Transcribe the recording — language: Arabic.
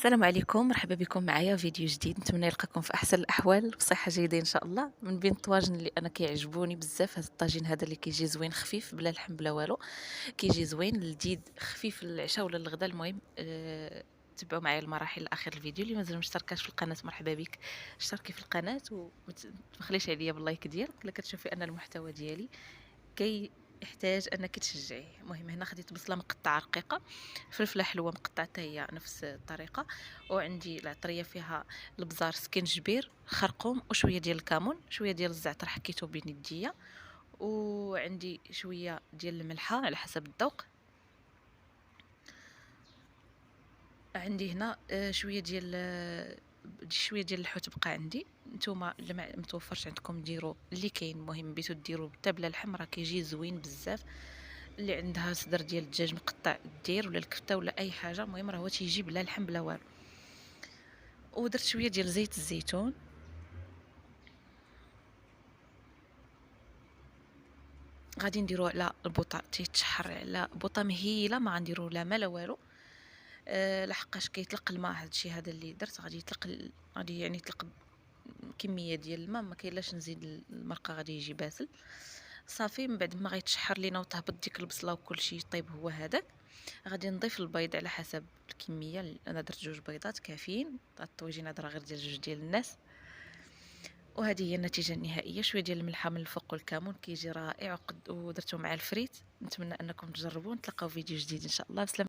السلام عليكم، مرحبا بكم معايا فيديو جديد. نتمنى يلقاكم في احسن الاحوال بصحه جيده ان شاء الله. من بين الطواجن اللي انا كيعجبوني بزاف هذا الطاجين هذا اللي كيجي زوين خفيف بلا لحم بلا والو، كيجي زوين لذيذ خفيف للعشاء ولا للغدا. المهم تبعوا معايا المراحل لاخر الفيديو. اللي مازال مشتركاش في القناه مرحبا بك، اشتركي في القناه وما تبخليش عليا باللايك ديالك الا كتشوفي ان المحتوى ديالي يحتاج انك تشجعيه. المهم هنا خديت بصله مقطعه رقيقه، فلفله حلوه مقطعه حتى هي نفس الطريقه، وعندي العطريه فيها البزار سكينجبير خرقوم وشويه ديال الكمون، شويه ديال الزعتر حكيته بين يديا، وعندي شويه ديال الملحه على حسب الذوق. عندي هنا شويه ديال الحوت بقى عندي. نتوما الا ما متوفرش عندكم ديروا اللي كاين. المهم بيتو ديروا حتى بلا لحم راه كيجي زوين بزاف. اللي عندها صدر ديال الدجاج مقطع دير، ولا الكفته ولا اي حاجه، المهم راه هو تيجي بلا لحم بلا والو. ودرت شويه ديال زيت الزيتون، غادي نديرو على البوطه تيتشحر على بوطه مهيله، ما غنديرو لا ما لا والو. لحقاش كيطلق الماء. هادشي هذا اللي درت غادي يطلق، غادي يعني يطلق كميه ديال الماء، ما كاينلاش نزيد المرقه غادي يجي باسل صافي. من بعد ما غيتشحر لينا وتهبط ديك البصله وكلشي طيب هو هذاك، غادي نضيف البيض على حسب الكميه. انا درت 2 بيضات كافيين. الطويجين هذا راه غير ديال 2 ديال الناس. وهذه هي النتيجه النهائيه. شويه ديال الملحه من الفوق والكمون كيجي رائع، ودرته مع الفريت. نتمنى انكم تجربوه. نتلاقاو فيديو جديد ان شاء الله. بسلامة.